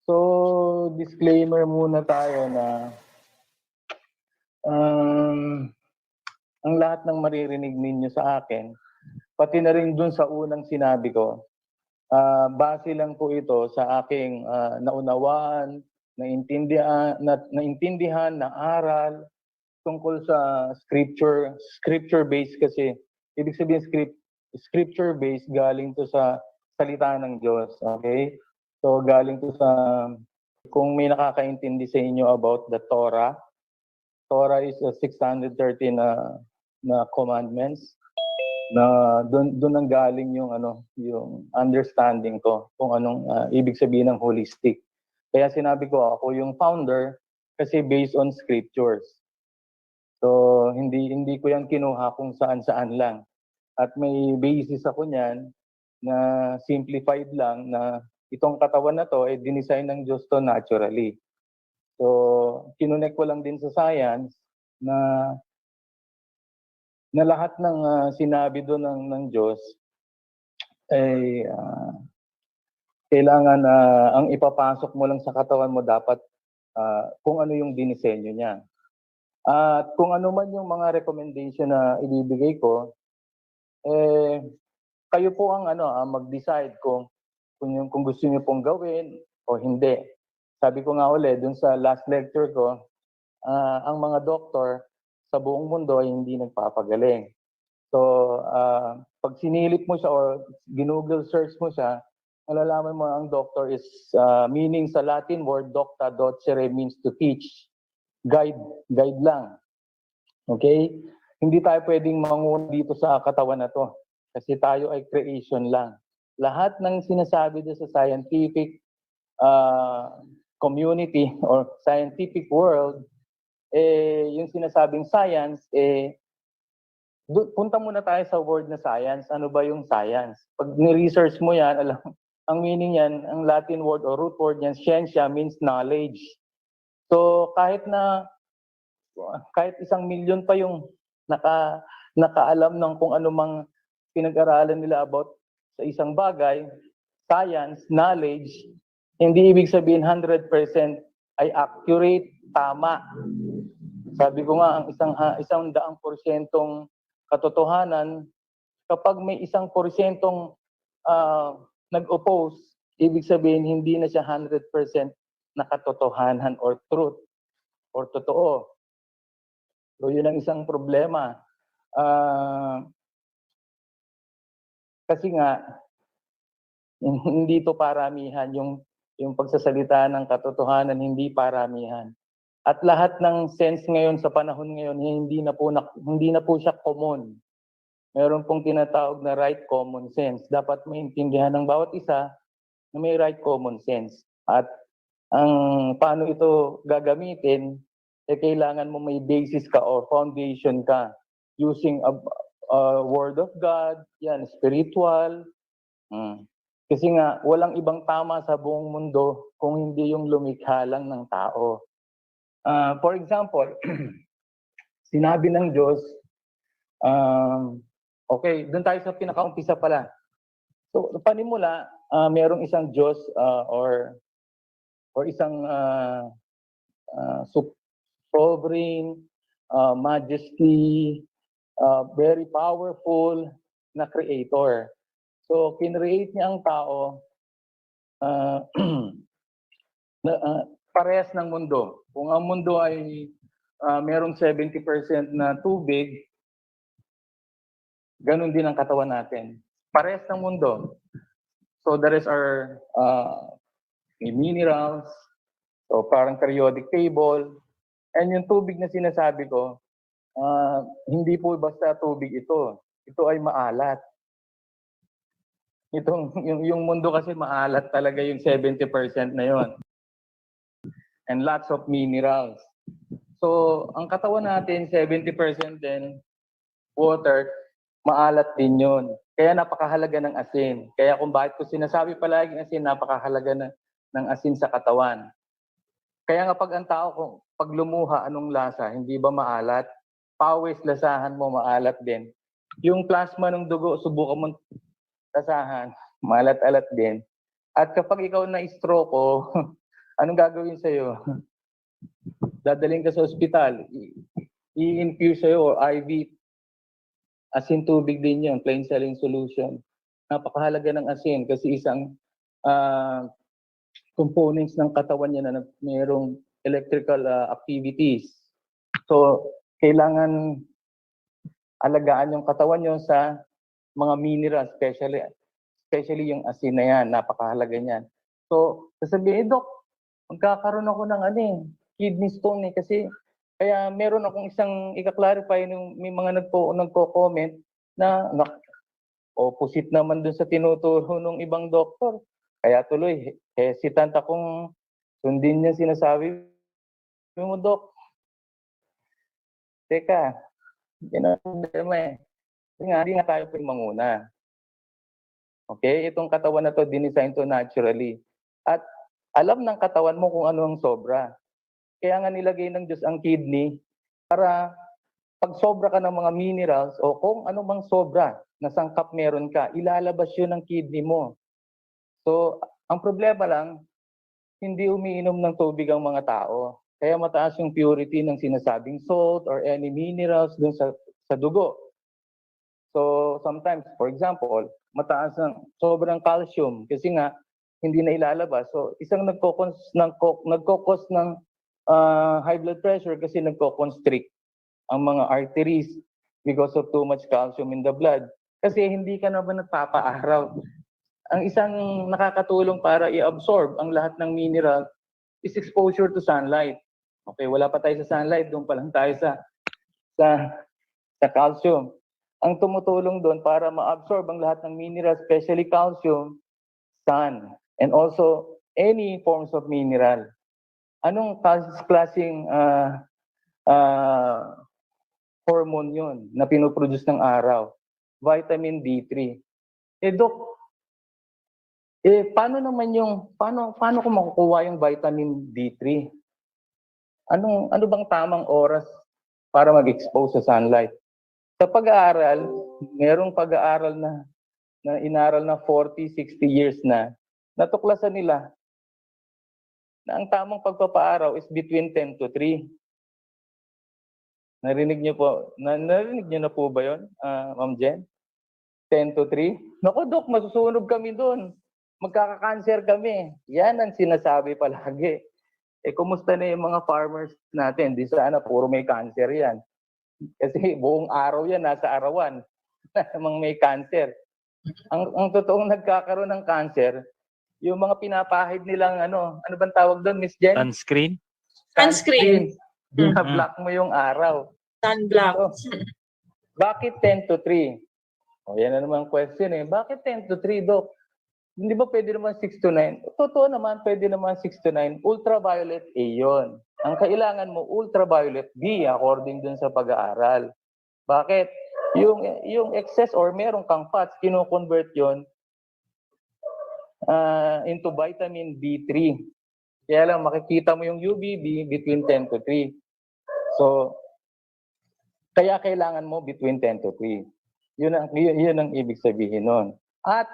So, disclaimer muna tayo na ang lahat ng maririnig ninyo sa akin, pati na rin dun sa unang sinabi ko, base lang po ito sa aking naunawaan, naintindihan na aral tungkol sa scripture-based kasi. Ibig sabihin scripture-based galing to sa salita ng Diyos, okay? So galing to sa, kung may nakakaintindi sa inyo about the Torah is a 613 na commandments na doon ang galing yung yung understanding ko kung anong ibig sabihin ng holistic. Kaya sinabi ko ako yung founder kasi based on scriptures. So hindi ko yan kinuha kung saan-saan lang. At may basis ako niyan na simplified lang na itong katawan na to ay dinesign ng Diyos to naturally. So kinunek ko lang din sa science na lahat ng sinabi doon ng Diyos ay kailangan ang ipapasok mo lang sa katawan mo dapat kung ano yung dinisenyo niya. At kung ano man yung mga recommendation na ibibigay ko, kayo po ang mag-decide kung gusto niyo pong gawin o hindi. Sabi ko nga ulit dun sa last lecture ko, ang mga doktor sa buong mundo ay hindi nagpapagaling. So, pag sinilip mo siya or ginoogle search mo siya, malalaman mo ang doctor is meaning sa Latin word docta docere means to teach. Guide lang. Okay? Hindi tayo pwedeng manguna dito sa katawan na to kasi tayo ay creation lang. Lahat ng sinasabi dito sa scientific community or scientific world, yung sinasabing science, punta muna tayo sa word na science. Ano ba yung science? Pag ni-research mo yan, alam, ang meaning yan, ang Latin word or root word yan, scientia means knowledge. So kahit 1,000,000 pa yung nakaalam ng kung ano mang pinag-aralan nila about sa isang bagay, science, knowledge, hindi ibig sabihin 100% ay accurate, tama. Sabi ko nga, ang 100% katotohanan, kapag may 1% nag-oppose, ibig sabihin hindi na siya 100% na katotohanan or truth or totoo. So yun ang isang problema. Kasi nga, hindi to paramihan yung pagsasalita ng katotohanan, hindi paramihan. At lahat ng sense ngayon sa panahon ngayon, hindi na po siya common. Meron pong tinatawag na right common sense. Dapat maintindihan ng bawat isa na may right common sense. At ang paano ito gagamitin, kailangan mo may basis ka or foundation ka using a word of God, yan, spiritual. Kasi nga, walang ibang tama sa buong mundo kung hindi yung lumikha lang ng tao. For example, sinabi ng Diyos, okay, doon tayo sa pinakaumpisa pala. So, panimula, merong isang Diyos or isang sovereign, majesty, very powerful na creator. So, kinreate niya ang tao parehas ng mundo. Kung ang mundo ay merong 70% na tubig, ganun din ang katawan natin. Parehas ng mundo. So the rest are minerals, so parang periodic table. And yung tubig na sinasabi ko, hindi po basta tubig ito. Ito ay maalat. Yung mundo kasi maalat talaga yung 70% na yon. And lots of minerals. So, ang katawan natin, 70% din water, maalat din yun. Kaya napakahalaga ng asin. Kaya kung bakit ko sinasabi palagi asin, napakahalaga ng asin sa katawan. Kaya nga pag ang tao, pag lumuha, anong lasa? Hindi ba maalat? Pawis, lasahan mo, maalat din. Yung plasma ng dugo, subukan mo lasahan, maalat-alat din. At kapag ikaw na-stroke, Anong gagawin sa'yo? Dadaling ka sa ospital, i-infuse sa'yo o IV. Asin tubig din yun, plain saline solution. Napakahalaga ng asin kasi isang components ng katawan niya na mayroong electrical activities. So, kailangan alagaan yung katawan niyo sa mga minerals, especially yung asin na yan, napakahalaga niyan. So, sasabihin, Dok, magkakaroon ako ng kidney stone kasi kaya meron akong isang ika-clarify nung may mga nagko-comment na opposite naman dun sa tinuturo ng ibang doktor. Kaya tuloy, hesitant akong sundin niya sinasabi mo, Dok. Teka, yun ang problema eh. Hindi nga tayo pwede manguna. Okay? Itong katawan na to, dinesign to naturally. At alam ng katawan mo kung ano ang sobra. Kaya nga nilagay ng Diyos ang kidney para pag sobra ka ng mga minerals o kung ano mang sobra na sangkap meron ka, ilalabas yun ng kidney mo. So, ang problema lang, hindi umiinom ng tubig ang mga tao. Kaya mataas yung purity ng sinasabing salt or any minerals dun sa dugo. So, sometimes, for example, mataas ng sobrang calcium kasi nga hindi na ilalabas. So, isang nagkokos ng high blood pressure kasi nagko-constrict ang mga arteries because of too much calcium in the blood. Kasi hindi ka naman nagpapaaraw. Ang isang nakakatulong para i-absorb ang lahat ng mineral is exposure to sunlight. Okay, wala pa tayo sa sunlight, doon pa lang tayo sa calcium. Ang tumutulong doon para ma-absorb ang lahat ng mineral, especially calcium, sun, and also any forms of mineral. Anong klaseng hormone yun na pinoproduce ng araw? Vitamin D3. Dok, paano ko makukuha yung vitamin D3? Ano bang tamang oras para mag-expose sa sunlight? Sa pag-aaral, merong pag-aaral na inaral na 40, 60 years na, natuklasan nila na ang tamang pagpapaaraw is between 10 to 3. Narinig niyo na po ba yun, Ma'am Jen? 10 to 3? Naku, Dok, masusunog kami doon. Magkaka-cancer kami. Yan ang sinasabi palagi. Kumusta na yung mga farmers natin? Di sana puro may cancer yan. Kasi buong araw yan, nasa arawan. Namang may cancer. Ang totoong nagkakaroon ng cancer, yung mga pinapahid nilang ano bang tawag doon, Miss Jen? Sunscreen? Sunscreen. Bina-block mo yung araw. Sunblock. So, bakit 10 to 3? O, yan na naman question eh. Bakit 10 to 3, Dok? Hindi ba pwede naman 6 to 9? Totoo naman, pwede naman 6 to 9. Ultraviolet A yun. Ang kailangan mo, ultraviolet B, according dun sa pag-aaral. Bakit? Yung excess or meron kang fats, kino-convert yun into vitamin B3. Kaya lang, makikita mo yung UVB between 10 to 3. So, kaya kailangan mo between 10 to 3. Yun ang ibig sabihin nun. At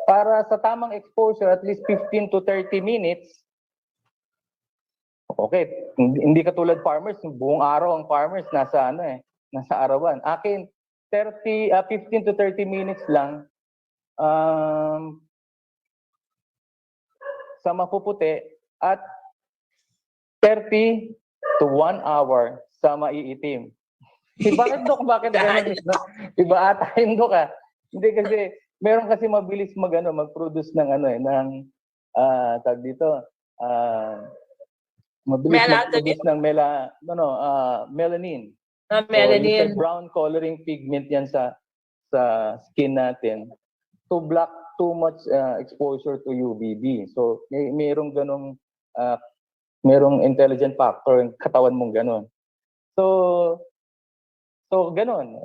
para sa tamang exposure, at least 15 to 30 minutes, okay, hindi katulad farmers, buong araw ang farmers nasa arawan. Akin, 15 to 30 minutes lang sa mapuputi at 30 to 1 hour sa maiitim. Bakit, Dok? Bakit gano'n? Iba ata yung Dok, ah. Hindi kasi, meron kasi mabilis mag-produce ng tag dito, mabilis mag-produce ng melanin. Melanin. So, brown coloring pigment yan sa skin natin to block too much exposure to UVB. So, merong ganong merong intelligent factor yung katawan mong ganon. So ganon.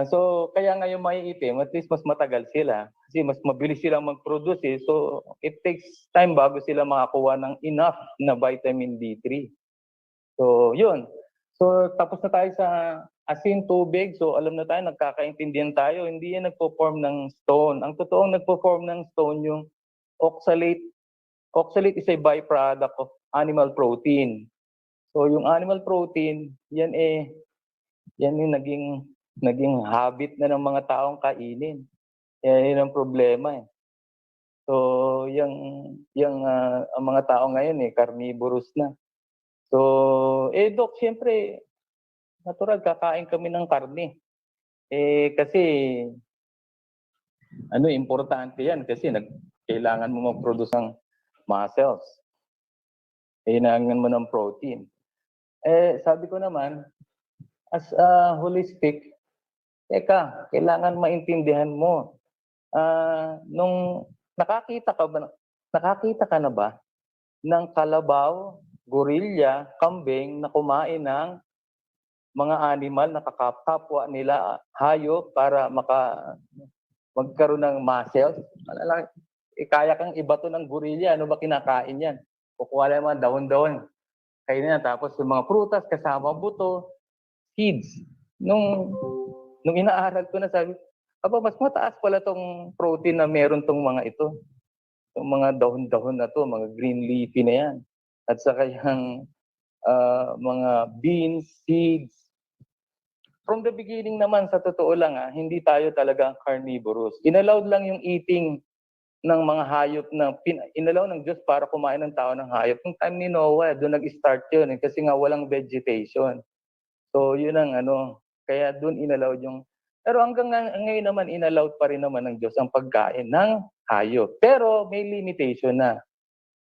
So kaya nga yung maiitim, at least mas matagal sila kasi mas mabilis silang mag-produce eh. So it takes time bago sila makakuha ng enough na vitamin D3. So yun. So tapos na tayo sa asin, tubig. So alam na tayo, nagkakaintindihan tayo. Hindi yan nagpo-form ng stone. Ang totoong nagpo-form ng stone yung oxalate Oxalate is a byproduct of animal protein. So yung animal protein, yan yung naging habit na ng mga taong kainin. Yan ang problema eh. So ang mga tao ngayon carnivorous na. So Doc, siyempre natural kakain kami ng karne. Kasi importante yan kasi kailangan mo mag-produce ng muscles. Kailangan mo ng protein. Sabi ko naman, as a holistic, kailangan maintindihan mo. Nung nakakita ka na ba ng kalabaw, gorilla, kambing na kumain ng mga animal na kakapwa nila hayop para magkaroon ng muscles? Kaya kang ibato ng gorilla, ano ba kinakain yan? Kukuha lang mga dahon-dahon. Kainin na, tapos yung mga prutas kasama buto, seeds. Nung inaaral ko na sabi, mas mataas pala tong protein na meron tong mga ito. Yung mga dahon-dahon na to, mga green leafy na yan. At saka yung mga beans, seeds. From the beginning naman, sa totoo lang, hindi tayo talaga carnivorous. Inallowed lang yung eating ng mga hayop na inalaw ng Diyos para kumain ng tao ng hayop. Nung time ni Noah, doon nag-start yun kasi nga walang vegetation. So yun ang kaya doon inallowed yung. Pero hanggang ngayon naman, inallowed pa rin naman ng Diyos ang pagkain ng hayop. Pero may limitation na.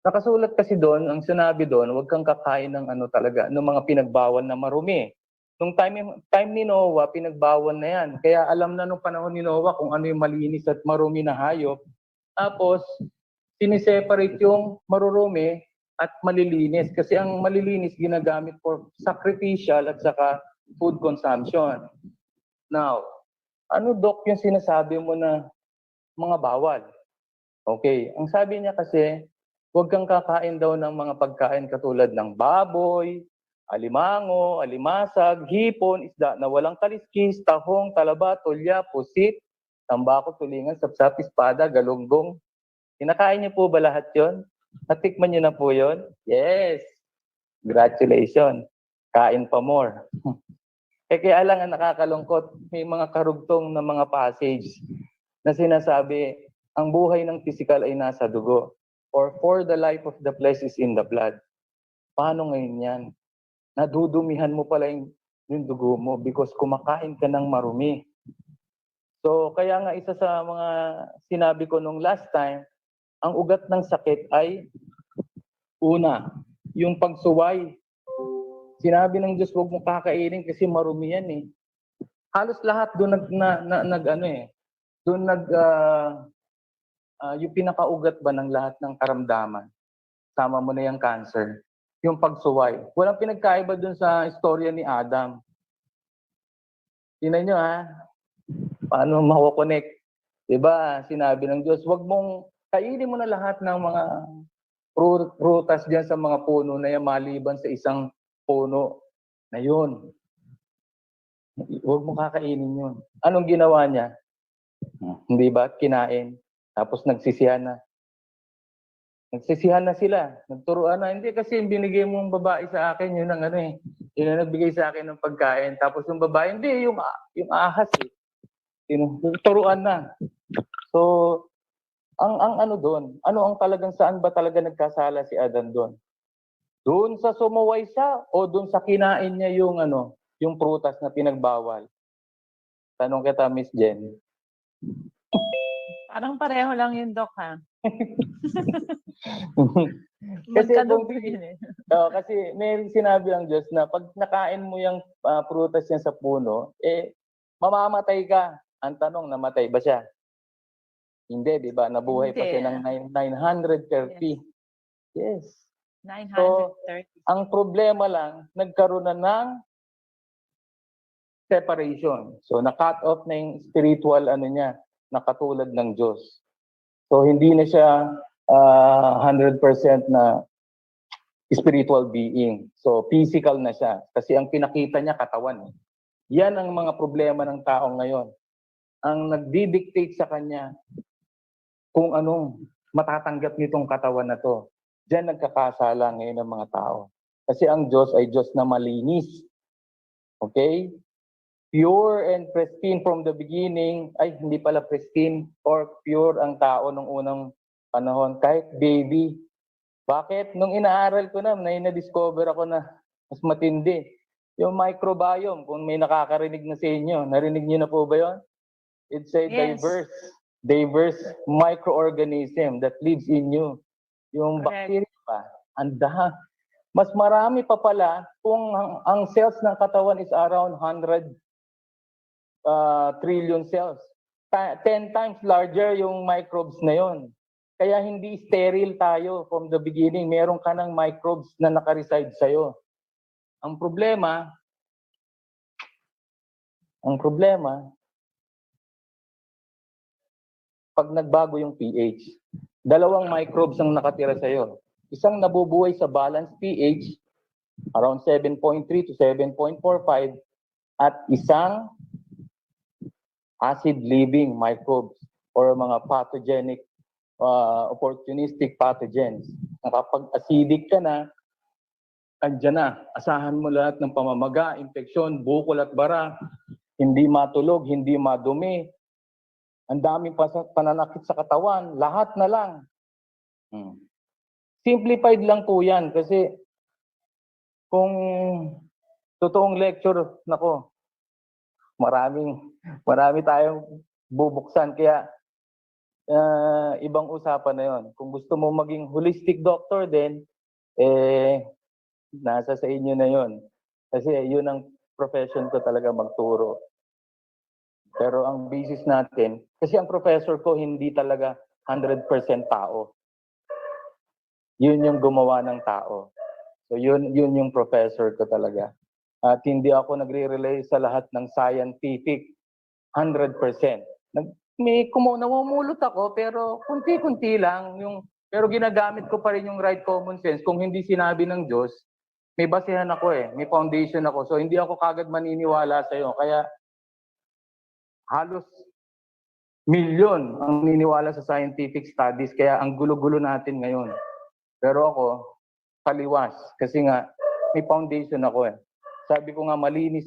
Nakasulat kasi doon, ang sinabi doon, huwag kang kakain ng ng mga pinagbawal na marumi. Nung time ni Noah, pinagbawal na yan. Kaya alam na nung panahon ni Noah kung ano yung malinis at marumi na hayop. Tapos, siniseparate yung marurumi at malilinis. Kasi ang malilinis ginagamit for sacrificial at saka food consumption. Now, Doc, yung sinasabi mo na mga bawal? Okay, ang sabi niya kasi, huwag kang kakain daw ng mga pagkain katulad ng baboy, alimango, alimasag, hipon, isda na walang kaliskis, tahong, talaba, tulya, pusit, tambako, tulingan, sapsap, espada, galunggong. Kinakain niyo po ba lahat yon? Natikman niyo na po yon? Yes! Congratulations! Kain pa more. Kaya lang ang nakakalungkot, may mga karugtong na mga passage na sinasabi, ang buhay ng physical ay nasa dugo. Or for the life of the flesh is in the blood. Paano ngayon yan? Nadudumihan mo pala yung dugo mo because kumakain ka ng marumi. So, kaya nga isa sa mga sinabi ko nung last time, ang ugat ng sakit ay una, yung pagsuway. Sinabi ng Diyos, huwag mo kakainin kasi marumi yan eh. Halos lahat doon yung pinakaugat ba ng lahat ng karamdaman. Sama mo na yung cancer. Yung pagsuway. Walang pinagkaiba doon sa istorya ni Adam. Tingnan nyo paano mako-connect. Diba, sinabi ng Diyos, wag mong kainin mo na lahat ng mga prutas diyan sa mga puno na yan maliban sa isang puno na yun. Huwag mo kakainin yun. Anong ginawa niya? Hindi ba? Kinain. Tapos nagsisihan na. Nagsisihan na sila. Nagturuan na. Hindi kasi binigay mo ang babae sa akin, yun ang yun ang nagbigay sa akin ng pagkain. Tapos yung babae, hindi, yung ahas eh. Turuan na. So, ang doon, ang talagang saan ba talaga nagkasala si Adan doon? Doon sa sumuway siya o doon sa kinain niya yung prutas na pinagbawal? Tanong kita, Miss Jen. Parang pareho lang yun, Doc, ha? Kasi Kasi may sinabi ang Diyos na pag nakain mo yung prutas yan sa puno, mamamatay ka. Ang tanong, namatay ba siya? Hindi, di ba? Nabuhay pa siya ng 930. Yes. 930. So, ang problema lang, nagkaroon na ng separation. So, na-cut off na yung spiritual niya, na katulad ng Diyos. So, hindi na siya 100% na spiritual being. So, physical na siya. Kasi ang pinakita niya, katawan. Yan ang mga problema ng tao ngayon. Ang nagdidictate sa kanya kung anong matatanggap nitong katawan na to. Diyan nagkakasala ngayon ng mga tao. Kasi ang Diyos ay Diyos na malinis. Okay? Pure and pristine from the beginning. Ay, hindi pala pristine or pure ang tao nung unang panahon. Kahit baby. Bakit? Nung inaaral ko na-discover ako na mas matindi. Yung microbiome, kung may nakakarinig na sa inyo, narinig niyo na po ba yun? It's a Yes. diverse microorganism that lives in you. Yung Correct. bacteria pa, mas marami pa pala kung ang cells ng katawan is around 100 trillion cells. 10 times larger yung microbes na yon. Kaya hindi sterile tayo from the beginning. Meron ka ng microbes na nakareside sa'yo. Ang problema, pag nagbago yung pH, dalawang microbes ang nakatira sa'yo. Isang nabubuhay sa balanced pH, around 7.3 to 7.45, at isang acid-living microbes or mga pathogenic, opportunistic pathogens. Kapag acidic ka na, andyan na. Asahan mo lahat ng pamamaga, infeksyon, bukol at bara, hindi matulog, hindi madumi, ang daming pananakit sa katawan, lahat na lang. Simplified lang po yan kasi kung totoong lecture, nako, marami tayong bubuksan. Kaya ibang usapan na yon. Kung gusto mo maging holistic doctor din, nasa sa inyo na yon. Kasi yun ang profession ko talaga, magturo. Pero ang basis natin, kasi ang professor ko hindi talaga 100% tao. Yun yung gumawa ng tao. So yun yung professor ko talaga. At hindi ako nagre-relay sa lahat ng scientific 100%. Namumulot ako pero kunti-kunti lang. Pero ginagamit ko pa rin yung right common sense. Kung hindi sinabi ng Diyos, may basehan ako may foundation ako. So hindi ako kagad maniniwala sa'yo. Kaya halos milyon ang niniwala sa scientific studies. Kaya ang gulo-gulo natin ngayon. Pero ako, kaliwas. Kasi nga, may foundation ako Sabi ko nga, malinis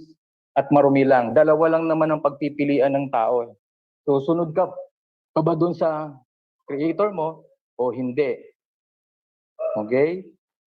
at marumi lang. Dalawa lang naman ang pagpipilian ng tao So, sunod ka ba dun sa creator mo o hindi? Okay?